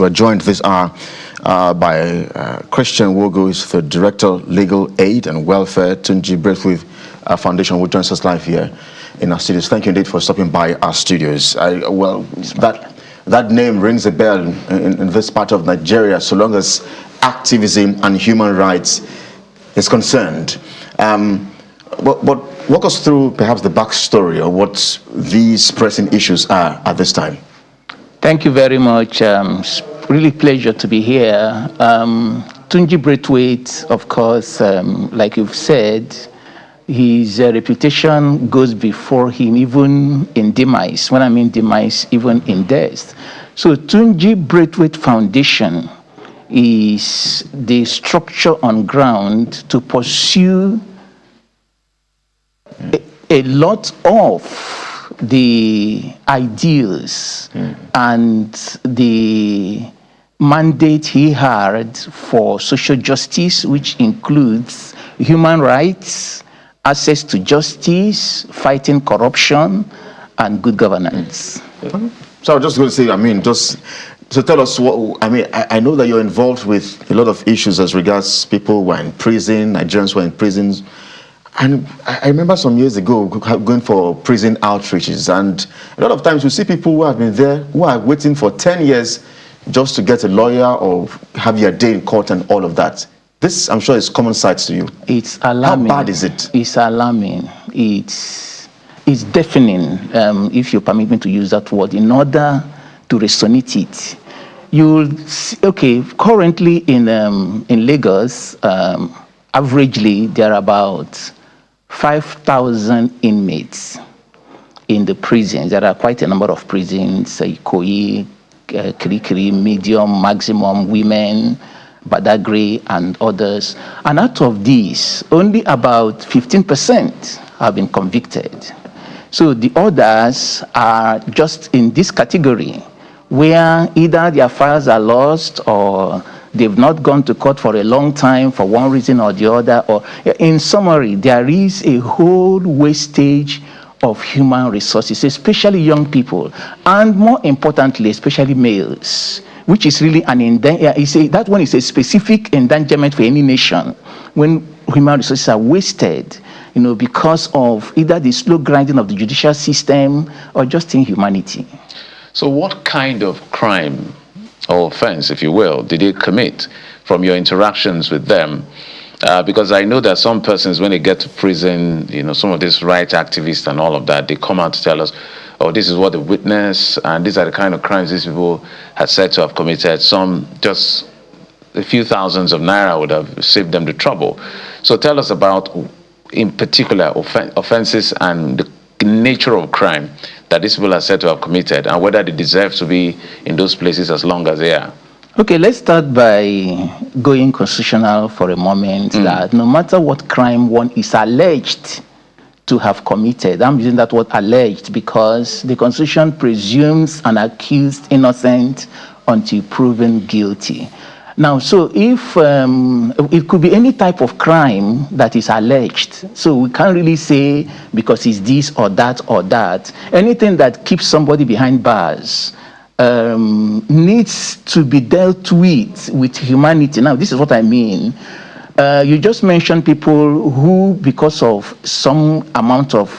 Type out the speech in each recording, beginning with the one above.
We're joined this hour by Christian Wogu, who is the Director, Legal Aid and Welfare, Tunji Braithwaite Foundation, who joins us live here in our studios. Thank you indeed for stopping by our studios. That name rings a bell in this part of Nigeria, so long as activism and human rights is concerned. But walk us through perhaps the backstory of what these pressing issues are at this time. Thank you very much. It's really pleasure to be here. Tunji Braithwaite, of course, like you've said, his reputation goes before him, even in demise. When I mean demise, even in death. So Tunji Braithwaite Foundation is the structure on ground to pursue a lot of the ideals and the mandate he had for social justice, which includes human rights, access to justice, fighting corruption, and good governance. So I was just going to say, just to tell us what, I know that you're involved with a lot of issues as regards people who are in prison, Nigerians who are in prisons. And I remember some years ago going for prison outreaches, and a lot of times you see people who have been there who are waiting for 10 years just to get a lawyer or have your day in court and all of that. This, I'm sure, is common sight to you. It's alarming. How bad is it? It's alarming. It's deafening, if you permit me to use that word, in order to resonate it. You'll see, okay, currently in Lagos, averagely, there are about 5,000 inmates in the prisons. There are quite a number of prisons, Ikoyi, Kirikiri, medium, maximum, women, Badagry, and others. And out of these, only about 15% have been convicted. So the others are just in this category, where either their files are lost or they've not gone to court for a long time for one reason or the other. Or in summary, there is a whole wastage of human resources, especially young people, and more importantly, especially males, which is really an that one is a specific endangerment for any nation when human resources are wasted, because of either the slow grinding of the judicial system or just inhumanity. So what kind of crime or offense, if you will, did they commit from your interactions with them? Because I know that some persons, when they get to prison, some of these right activists and all of that, they come out to tell us, oh, this is what they witnessed, and these are the kind of crimes these people had said to have committed. Some, just a few thousands of naira would have saved them the trouble. So tell us about, in particular, offenses and the nature of crime that these people are said to have committed, and whether they deserve to be in those places as long as they are. Okay, let's start by going constitutional for a moment, that no matter what crime one is alleged to have committed, I'm using that word alleged because the Constitution presumes an accused innocent until proven guilty. Now, so if it could be any type of crime that is alleged, so we can't really say because it's this or that or that. Anything that keeps somebody behind bars needs to be dealt with humanity. Now, this is what I mean. You just mentioned people who, because of some amount of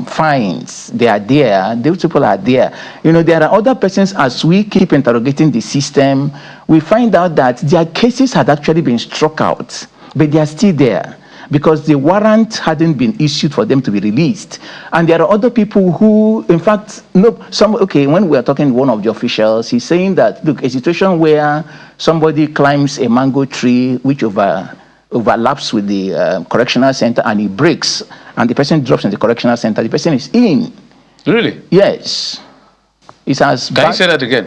fines, they are there. Those people are there. There are other persons, as we keep interrogating the system, we find out that their cases had actually been struck out, but they are still there because the warrant hadn't been issued for them to be released. And there are other people who, in fact, when we are talking to one of the officials, he's saying that, look, a situation where somebody climbs a mango tree, which overlaps with the correctional center, and he breaks, and the person drops in the correctional center, the person is in. Really? Yes. It's as Can you say that again?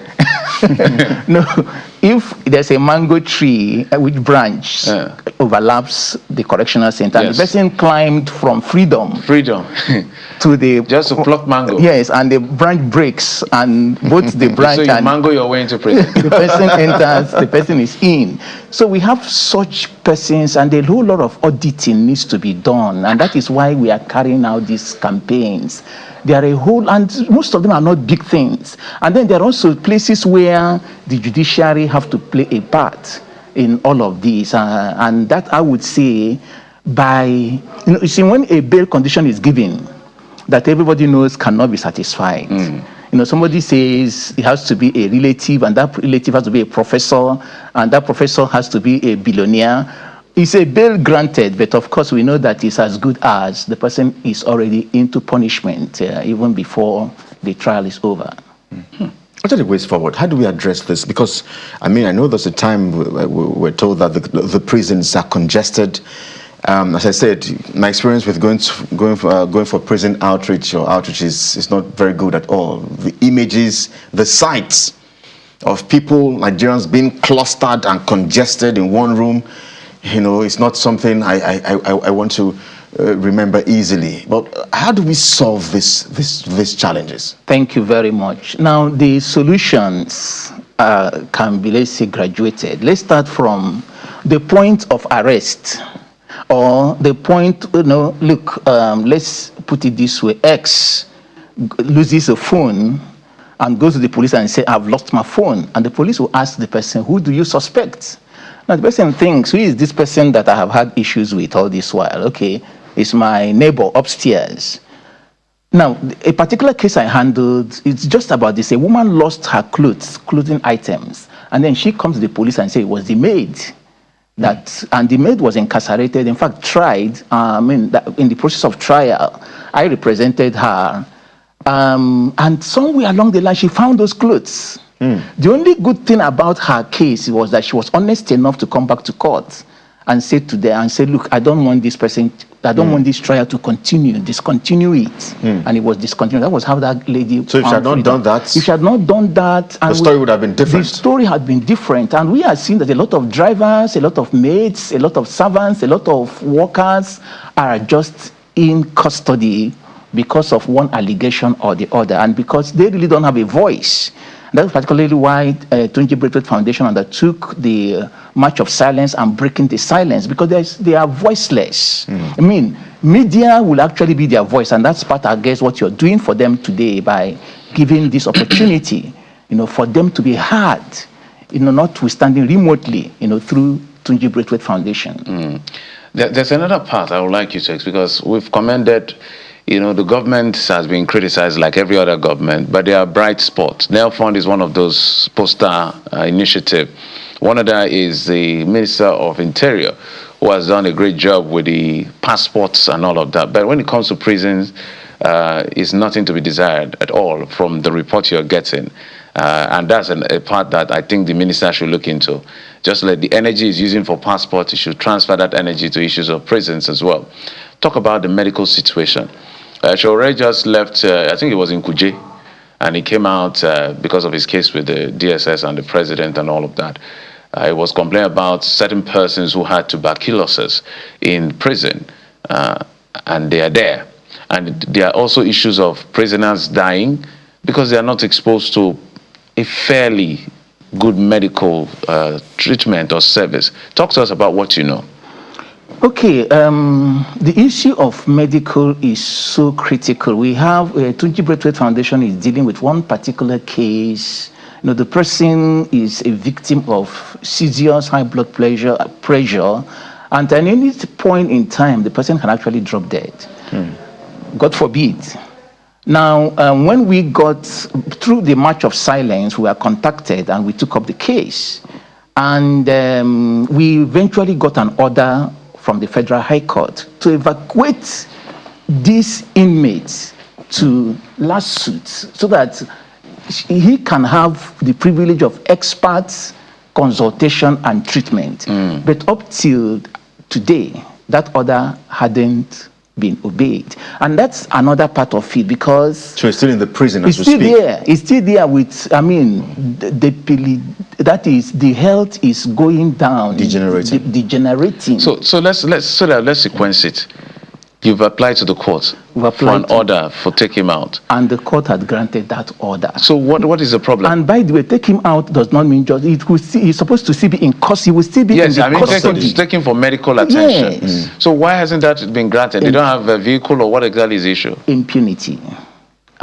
No, if there's a mango tree which branch overlaps the correctional center, yes, and the person climbed from freedom to the just to pluck mango. Yes, and the branch breaks, and both the branch so you and mango your way into prison. The person enters, the person is in. So we have such persons, and a whole lot of auditing needs to be done, and that is why we are carrying out these campaigns. There are a whole, and most of them are not big things. And then there are also places where the judiciary have to play a part in all of these. And that I would say you see, when a bail condition is given, that everybody knows cannot be satisfied. Somebody says it has to be a relative, and that relative has to be a professor, and that professor has to be a billionaire. It's a bail granted, but of course we know that it's as good as the person is already into punishment even before the trial is over. What are the ways forward? How do we address this? Because, I know there's a time we're told that the prisons are congested. As I said, my experience with going for prison outreach is not very good at all. The images, the sights of people, Nigerians being clustered and congested in one room, it's not something I want to remember easily. But how do we solve these challenges? Thank you very much. Now, the solutions can be, let's say, graduated. Let's start from the point of arrest. Or the point, let's put it this way. X loses a phone and goes to the police and says, I've lost my phone. And the police will ask the person, who do you suspect? Now the person thinks, who is this person that I have had issues with all this while? Okay, it's my neighbor upstairs. Now, a particular case I handled, it's just about this. A woman lost her clothing items. And then she comes to the police and says it was the maid. And the maid was incarcerated, in fact tried, in the process of trial, I represented her, and somewhere along the line she found those clothes. The only good thing about her case was that she was honest enough to come back to court and say to them, look, I don't want this person, I don't want this trial to continue, discontinue it. And it was discontinued. That was how that lady. So if she had not done that, the story would have been different. The story had been different, and we have seen that a lot of drivers, a lot of maids, a lot of servants, a lot of workers are just in custody because of one allegation or the other, and because they really don't have a voice. That's particularly why Tunji Braithwaite Foundation undertook the March of Silence and breaking the silence, because they are voiceless. Media will actually be their voice, and that's part, I guess, what you're doing for them today by giving this opportunity, for them to be heard, notwithstanding remotely, through Tunji Braithwaite Foundation. There's another part I would like you to explain, because we've commended. The government has been criticized like every other government, but there are bright spots. Nail Fund is one of those poster initiatives. One of that is the Minister of Interior, who has done a great job with the passports and all of that. But when it comes to prisons, it's nothing to be desired at all from the report you're getting. And that's a part that I think the minister should look into. Just like the energy he's using for passports, he should transfer that energy to issues of prisons as well. Talk about the medical situation. Shore just left, I think it was in Kuje, and he came out because of his case with the DSS and the president and all of that. It was complaining about certain persons who had tuberculosis in prison, and they are there. And there are also issues of prisoners dying because they are not exposed to a fairly good medical treatment or service. Talk to us about what you know. Okay, the issue of medical is so critical. We have Tunji Braithwaite Foundation is dealing with one particular case. The person is a victim of serious high blood pressure, and at any point in time, the person can actually drop dead. God forbid. Now, when we got through the March of Silence, we were contacted and we took up the case, and we eventually got an order from the Federal High Court to evacuate these inmates to lawsuit so that he can have the privilege of experts, consultation, and treatment. But up till today, that order hadn't been obeyed. And that's another part of it, because so it's still in the prison as we speak. There. It's still there with, that is, the health is going down. Degenerating. So let's sequence it. You've applied to the court for an order for take him out. And the court had granted that order. So what is the problem? And by the way, take him out does not mean just, he's supposed to still be in custody. He will still be in the custody. He's taking for medical attention. Yes. So why hasn't that been granted? They don't have a vehicle, or what exactly is the issue? Impunity.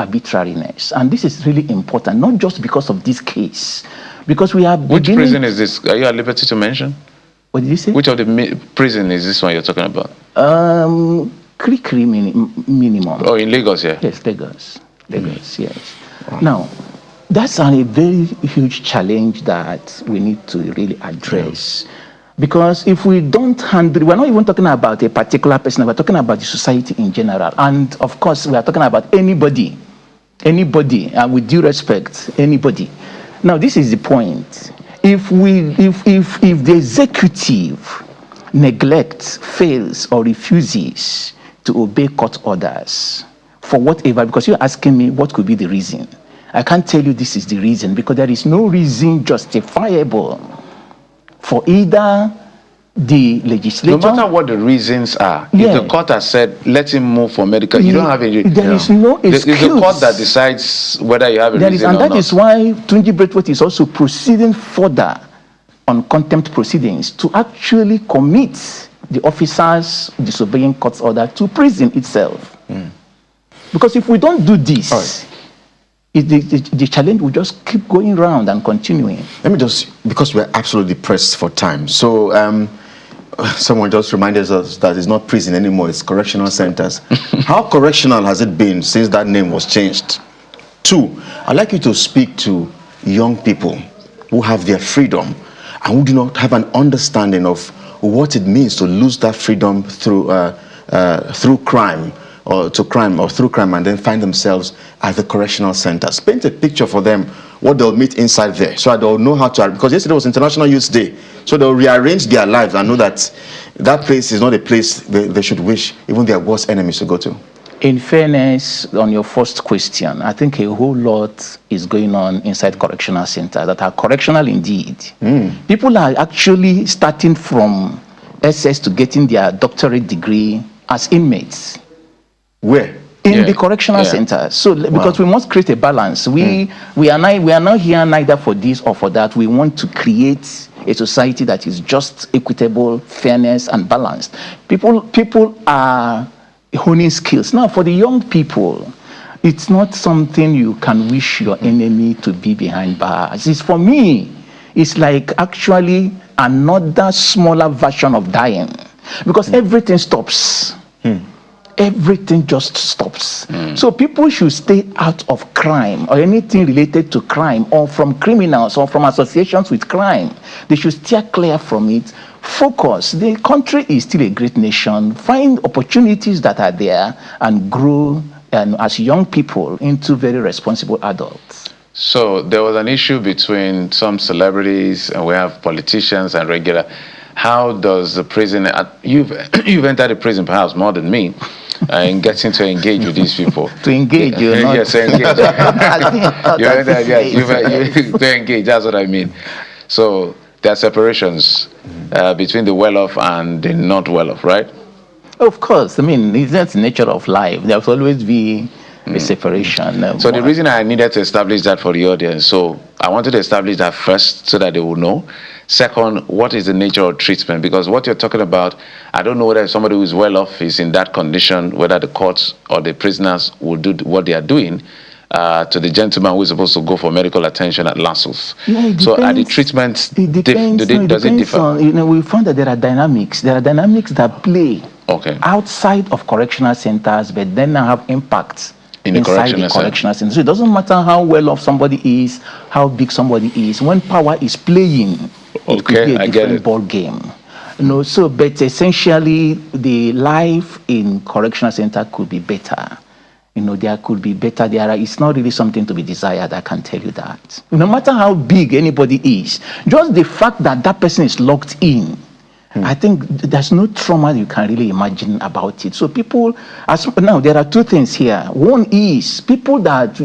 arbitrariness. And this is really important, not just because of this case, because we are Which prison is this? Are you at liberty to mention? What did you say? Which of the prison is this one you're talking about? Krikri minimum. Oh, in Lagos, yeah? Yes, Lagos, yes. Wow. Now, that's a very huge challenge that we need to really address. Yeah. Because if we don't handle, we're not even talking about a particular person, we're talking about the society in general. And of course, we are talking about anybody, and with due respect, anybody. Now, this is the point. If the executive neglects, fails, or refuses to obey court orders for whatever, because you're asking me what could be the reason. I can't tell you this is the reason, because there is no reason justifiable for either the legislature. No matter what the reasons are, if the court has said, let him move for medical, you don't have a... There is no excuse. It's the court that decides whether you have a reason or not. And that is why Tunji Braithwaite is also proceeding further on contempt proceedings to actually commit the officers disobeying court's order to prison itself. Because if we don't do this, the challenge will just keep going round and continuing. Let me just, because we're absolutely pressed for time. So someone just reminded us that it's not prison anymore, it's correctional centers. How correctional has it been since that name was changed? 2, I'd like you to speak to young people who have their freedom and who do not have an understanding of what it means to lose that freedom through crime, and then find themselves at the correctional centers. Paint a picture for them what they'll meet inside there, so that they'll know how to, because yesterday was International Youth Day, so they'll rearrange their lives and know that that place is not a place they should wish even their worst enemies to go to. In fairness, on your first question, I think a whole lot is going on inside correctional centers that are correctional indeed. People are actually starting from SS to getting their doctorate degree as inmates. Where? In the correctional centers. So because we must create a balance. We are not here neither for this or for that. We want to create a society that is just, equitable, fairness, and balanced. People are honing skills. Now, for the young people, it's not something you can wish your enemy to be behind bars. It's, for me, it's like actually another smaller version of dying, because everything stops. Everything just stops. So people should stay out of crime or anything related to crime, or from criminals or from associations with crime. They should steer clear from it. Focus. The country is still a great nation. Find opportunities that are there and grow, and as young people, into very responsible adults. So there was an issue between some celebrities, and we have politicians and regular. How does the prison, you've entered the prison perhaps more than me, in getting to engage with these people. To engage, you're not... Yes, to engage. To engage, that's what I mean. So there are separations between the well-off and the not well-off, right? Of course. I mean, that's the nature of life. There's always be a separation. So the reason I needed to establish that for the audience, so I wanted to establish that first so that they will know. Second, what is the nature of treatment? Because what you're talking about, I don't know whether somebody who is well off is in that condition, whether the courts or the prisoners will do what they are doing to the gentleman who is supposed to go for medical attention at Lassos. Yeah, so are the treatments, does it differ? We found that there are dynamics. There are dynamics that play outside of correctional centers, but then have impacts inside the correctional center. So it doesn't matter how well off somebody is, how big somebody is. When power is playing, it could be a different ball game. So, but essentially, the life in correctional center could be better. There could be better. It's not really something to be desired. I can tell you that. No matter how big anybody is, just the fact that that person is locked in, I think there's no trauma you can really imagine about it. So people, now there are two things here. One is people that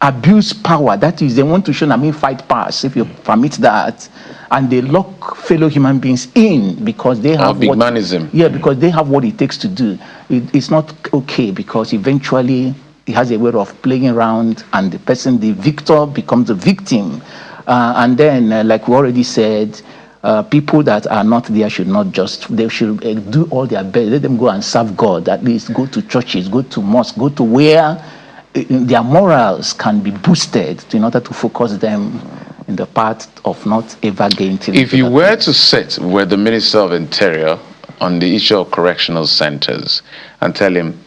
abuse power. That is, they want to show fight pass, if you permit that, and they lock fellow human beings in because they have because they have what it takes to do. It's not okay, because eventually it has a way of playing around, and the victor becomes the victim, and then like we already said, people that are not there should do all their best. Let them go and serve God. At least go to churches, go to mosques, go to where their morals can be boosted in order to focus them in the path of not ever getting. If you were to sit with the Minister of Interior on the issue of correctional centers and tell him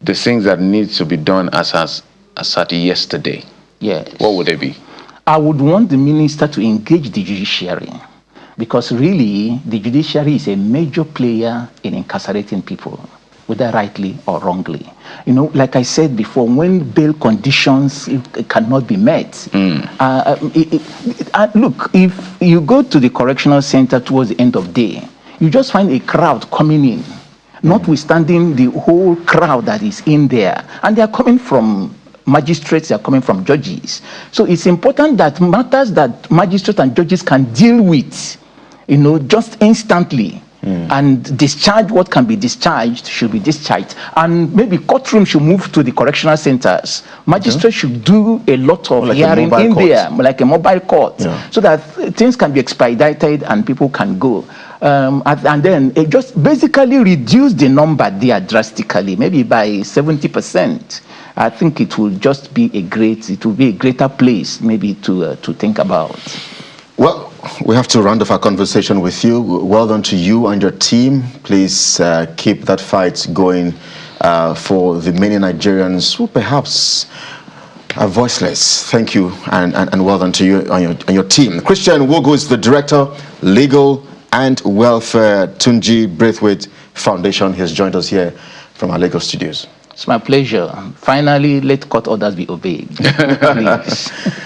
the things that need to be done as at yesterday, yes, what would they be? I would want the minister to engage the judiciary, because really the judiciary is a major player in incarcerating people, whether rightly or wrongly. You know, like I said before, when bail conditions cannot be met, look, if you go to the correctional center towards the end of the day, you just find a crowd coming in, notwithstanding the whole crowd that is in there, and they are coming from magistrates, they are coming from judges. So it's important that matters that magistrates and judges can deal with, you know, just instantly, and discharge what can be discharged should be discharged. And maybe courtroom should move to the correctional centers. Magistrates should do a lot of like hearing in court. there, like a mobile court, so that things can be expedited and people can go. And then it just basically reduce the number there drastically, maybe by 70%. I think it will just be a greater place maybe to think about. Well, we have to round off our conversation with you. Well done to you and your team. Please keep that fight going for the many Nigerians who perhaps are voiceless. Thank you, and well done to you and your team. Christian Wogu is the Director, Legal and Welfare, Tunji Braithwaite Foundation. He has joined us here from our Lagos studios. It's my pleasure. Finally, let court orders be obeyed. Please.